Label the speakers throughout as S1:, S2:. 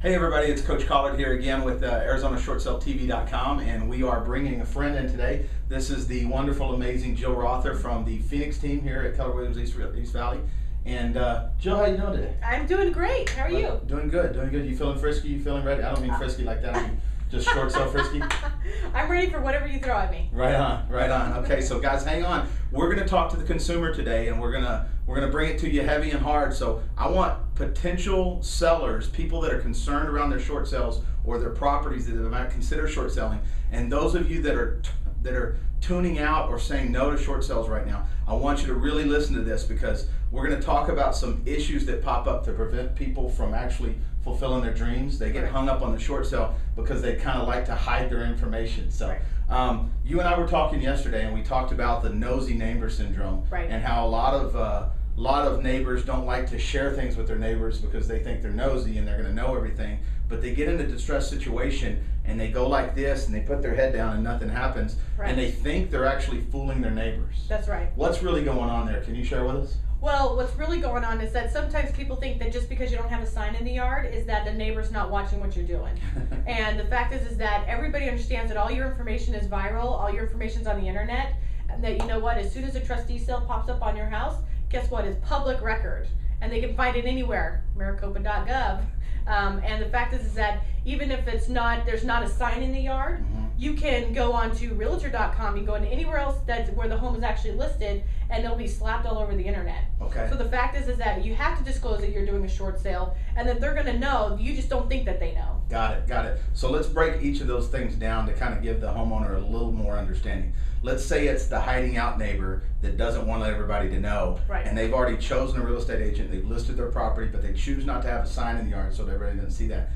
S1: Hey everybody, it's Coach Collard here again with ArizonaShortSaleTV.com, and we are bringing a friend in today. This is the wonderful, amazing Jill Rother from the Phoenix team here at Keller Williams East Valley. And Jill, how you doing today?
S2: I'm doing great. How are you?
S1: Doing good, doing good. You feeling frisky? You feeling ready? I don't mean frisky like that. I mean just short sale frisky.
S2: I'm ready for whatever you throw at me.
S1: Right on, right on. Okay, so guys, hang on. We're going to talk to the consumer today, and we're gonna bring it to you heavy and hard. So I want potential sellers, people that are concerned around their short sales or their properties that they might consider short selling, and those of you that are tuning out or saying no to short sales right now, I want you to really listen to this, because we're going to talk about some issues that pop up to prevent people from actually fulfilling their dreams. They get hung up on the short sale because they kind of like to hide their information. So you and I were talking yesterday, and we talked about the nosy neighbor syndrome, and how a lot of neighbors don't like to share things with their neighbors because they think they're nosy and they're going to know everything. But they get in a distressed situation and they go like this and they put their head down and nothing happens, and they think they're actually fooling their neighbors.
S2: That's right.
S1: What's really going on there? Can you share with us?
S2: Well, what's really going on is that sometimes people think that just because you don't have a sign in the yard is that the neighbor's not watching what you're doing. And the fact is that everybody understands that all your information is viral, all your information's on the internet, and that, you know what, as soon as a trustee sale pops up on your house, guess what, it's public record. And they can find it anywhere, maricopa.gov. And the fact is that even if there's not a sign in the yard, you can go on to realtor.com, you can go into anywhere else that's where the home is actually listed, and they'll be slapped all over the internet.
S1: Okay.
S2: So the fact is that you have to disclose that you're doing a short sale, and that they're gonna know, you just don't think that they know.
S1: Got it. So let's break each of those things down to kind of give the homeowner a little more understanding. Let's say it's the hiding out neighbor that doesn't want everybody to know, and they've already chosen a real estate agent, they've listed their property, but they choose not to have a sign in the yard so everybody doesn't see that.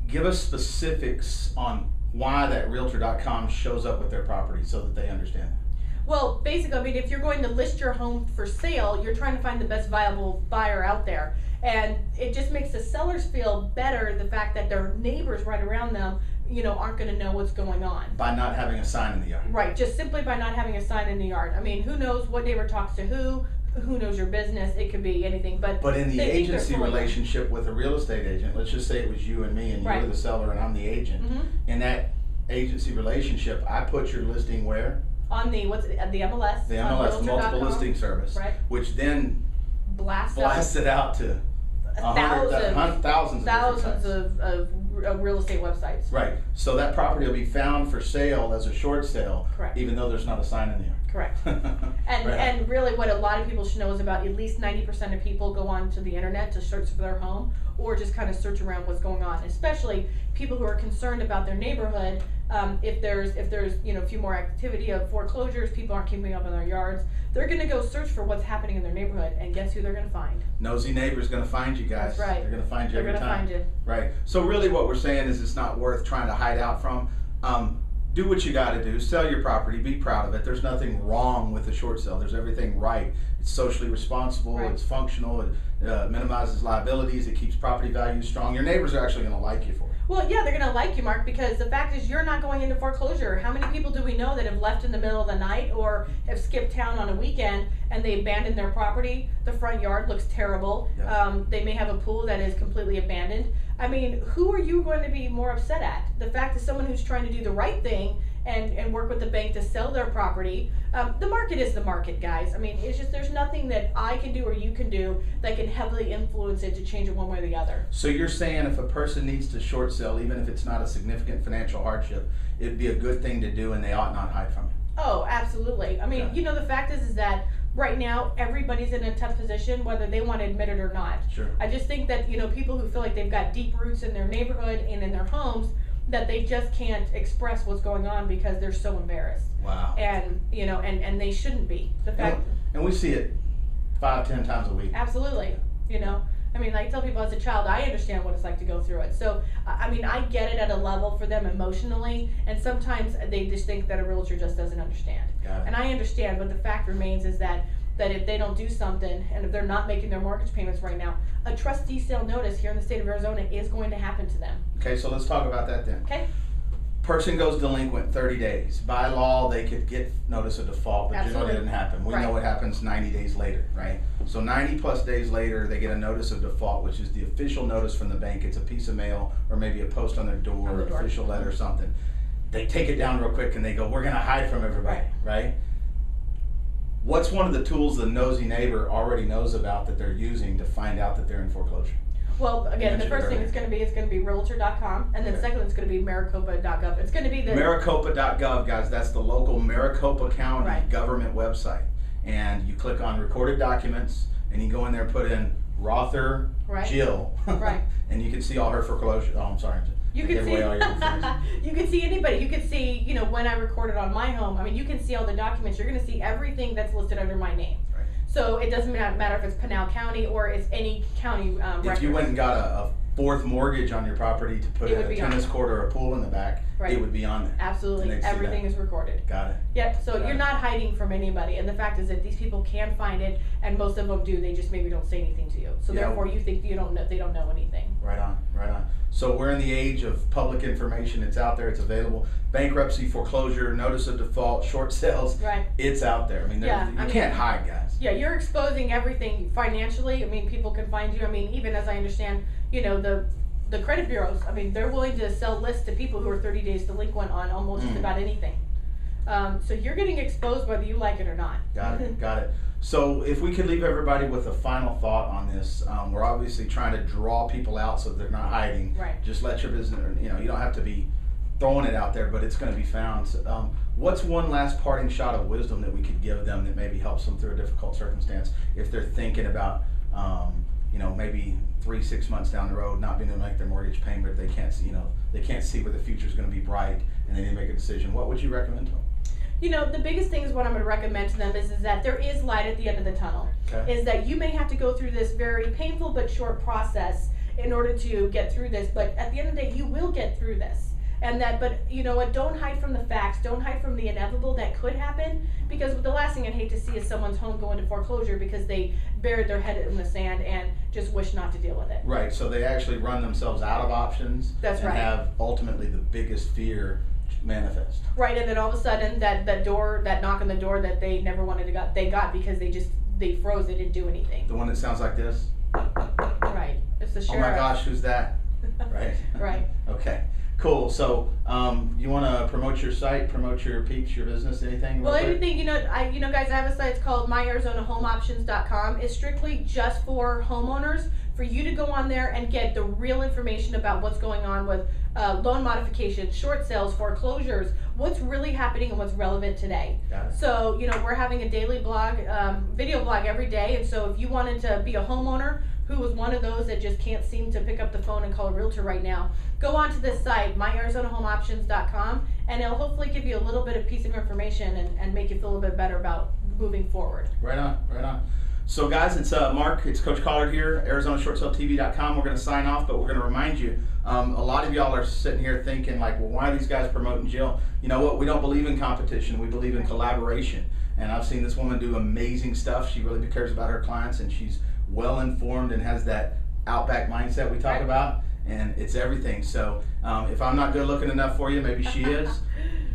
S1: Give us specifics on why that realtor.com shows up with their property so that they understand that.
S2: Well, basically, I mean, if you're going to list your home for sale, you're trying to find the best viable buyer out there. And it just makes the sellers feel better, the fact that their neighbors right around them, you know, aren't going to know what's going on.
S1: By not having a sign in the yard.
S2: Right, just simply by not having a sign in the yard. I mean, who knows what neighbor talks to who knows your business, it could be anything. But
S1: in the agency relationship with a real estate agent, let's just say it was you and me, and you're the seller and I'm the agent. In that agency relationship, I put your listing where?
S2: On the MLS.
S1: The MLS, the multiple listing service, which then blasts it out to thousands
S2: of real estate websites.
S1: Right. So that property will be found for sale as a short sale, even though there's not a sign in the yard.
S2: Correct. And really what a lot of people should know is about at least 90% of people go on to the internet to search for their home, or just kind of search around what's going on, especially people who are concerned about their neighborhood. If there's a few more activity of foreclosures, people aren't keeping up in their yards, they're going to go search for what's happening in their neighborhood, and guess who they're going to find?
S1: Nosy neighbor's going to find you guys.
S2: That's right.
S1: They're going to find you every time.
S2: They're going to find you.
S1: Right. So really what we're saying is it's not worth trying to hide out from. Do what you got to do. Sell your property. Be proud of it. There's nothing wrong with a short sale. There's everything right. It's socially responsible. It's functional. It minimizes liabilities. It keeps property values strong. Your neighbors are actually going to like you for it.
S2: Well, yeah, they're going to like you, Mark, because the fact is you're not going into foreclosure. How many people do we know that have left in the middle of the night or have skipped town on a weekend and they abandoned their property? The front yard looks terrible. They may have a pool that is completely abandoned. I mean, who are you going to be more upset at? The fact is someone who's trying to do the right thing and work with the bank to sell their property. The market is the market, guys. I mean, it's just there's nothing that I can do or you can do that can heavily influence it to change it one way or the other.
S1: So you're saying if a person needs to short sell, even if it's not a significant financial hardship, it'd be a good thing to do and they ought not hide from it?
S2: Oh, absolutely. I mean, you know, the fact is that right now everybody's in a tough position, whether they want to admit it or not.
S1: Sure.
S2: I just think that, you know, people who feel like they've got deep roots in their neighborhood and in their homes, that they just can't express what's going on because they're so embarrassed.
S1: Wow.
S2: And, you know, and they shouldn't be. The fact.
S1: And we see it 5-10 times a week.
S2: Absolutely. You know, I mean, I tell people as a child, I understand what it's like to go through it. So, I mean, I get it at a level for them emotionally, and sometimes they just think that a realtor just doesn't understand. And I understand, but the fact remains is that if they don't do something, and if they're not making their mortgage payments right now, a trustee sale notice here in the state of Arizona is going to happen to them.
S1: Okay, so let's talk about that then.
S2: Okay.
S1: Person goes delinquent 30 days. By law, they could get notice of default, but
S2: Absolutely.
S1: generally it doesn't happen. We
S2: Right.
S1: know what happens 90 days later, right? So 90 plus days later, they get a notice of default, which is the official notice from the bank. It's a piece of mail or maybe a post on their door,
S2: On the door.
S1: official letter or something. They take it down real quick and they go, we're gonna hide from everybody, right? What's one of the tools the nosy neighbor already knows about that they're using to find out that they're in foreclosure?
S2: Well, again, the
S1: mentioned
S2: first thing
S1: earlier.
S2: it's going to be Realtor.com, and then
S1: Okay.
S2: second one's going to be Maricopa.gov. It's going to be the
S1: Maricopa.gov, guys, that's the local Maricopa County
S2: Right.
S1: government website. And you click on recorded documents and you go in there and put in Rother
S2: Right.
S1: Jill.
S2: Right.
S1: And you can see all her foreclosure. Oh, I'm sorry.
S2: You
S1: I
S2: can
S1: gave
S2: see
S1: away all your information.
S2: you can see anybody. You can see, you know, when I recorded on my home. I mean, you can see all the documents. You're going to see everything that's listed under my name.
S1: Right.
S2: So it doesn't matter if it's Pinal County or it's any county
S1: If
S2: record.
S1: you went and got a fourth mortgage on your property to put
S2: It
S1: in
S2: would
S1: a
S2: be on
S1: tennis
S2: there.
S1: court or a pool in the back,
S2: Right.
S1: it would be on there.
S2: Absolutely,
S1: And they'd see
S2: everything
S1: that.
S2: is recorded.
S1: Got it.
S2: Yep. So
S1: Got
S2: you're
S1: it.
S2: not hiding from anybody, and the fact is that these people can find it, and most of them do. They just maybe don't say anything to you. So
S1: Yeah.
S2: therefore, you think you don't know. They don't know anything.
S1: Right on, right on. So we're in the age of public information. It's out there, it's available. Bankruptcy, foreclosure, notice of default, short sales.
S2: Right.
S1: It's out there. I mean,
S2: Yeah,
S1: you
S2: I mean-
S1: can't hide, guys.
S2: Yeah, you're exposing everything financially. I mean, people can find you. I mean, even as I understand, you know, the credit bureaus, I mean, they're willing to sell lists to people who are 30 days delinquent on almost just about anything. So you're getting exposed whether you like it or not.
S1: Got it, got it. So if we could leave everybody with a final thought on this, we're obviously trying to draw people out so they're not hiding.
S2: Right.
S1: Just let your business, you know, you don't have to be throwing it out there, but it's going to be found. So, what's one last parting shot of wisdom that we could give them that maybe helps them through a difficult circumstance if they're thinking about, you know, maybe 3-6 months down the road not being able to make their mortgage payment, they can't see, you know, they can't see where the future is going to be bright, and they need to make a decision. What would you recommend to them?
S2: You know, the biggest thing is what I'm going to recommend to them is that there is light at the end of the tunnel.
S1: Okay.
S2: Is that you may have to go through this very painful but short process in order to get through this, but at the end of the day, you will get through this. And that, but you know what, don't hide from the facts, don't hide from the inevitable that could happen, because the last thing I'd hate to see is someone's home go into foreclosure because they buried their head in the sand and just wish not to deal with it.
S1: Right, so they actually run themselves out of options.
S2: That's
S1: and
S2: right.
S1: have ultimately the biggest fear manifest.
S2: Right, and then all of a sudden that knock on the door that they never wanted to they got because they froze, they didn't do anything.
S1: The one that sounds like this?
S2: Right, it's the
S1: Oh
S2: sheriff.
S1: my gosh, who's that? Right.
S2: Right.
S1: Okay. Cool. So, you want to promote your site, promote your peeps, your business, anything?
S2: Well,
S1: real quick?
S2: anything, you know, guys, I have a site. It's called myarizonahomeoptions.com. It's strictly just for homeowners, for you to go on there and get the real information about what's going on with loan modifications, short sales, foreclosures, what's really happening and what's relevant today.
S1: Got it.
S2: So, you know, we're having a daily blog, video blog every day, and so if you wanted to be a homeowner who was one of those that just can't seem to pick up the phone and call a realtor right now, go onto this site, myarizonahomeoptions.com, and it'll hopefully give you a little bit of piece of information and make you feel a little bit better about moving forward.
S1: Right on, right on. So guys, it's Mark, it's Coach Collard here, ArizonaShortSaleTV.com. We're going to sign off, but we're going to remind you, a lot of y'all are sitting here thinking like, well, why are these guys promoting Jill? You know what, we don't believe in competition, we believe in collaboration. And I've seen this woman do amazing stuff. She really cares about her clients, and she's well informed and has that outback mindset we talk about, and it's everything. So if I'm not good looking enough for you, maybe she is.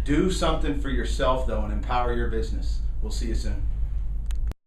S1: Do something for yourself though and empower your business. We'll see you soon.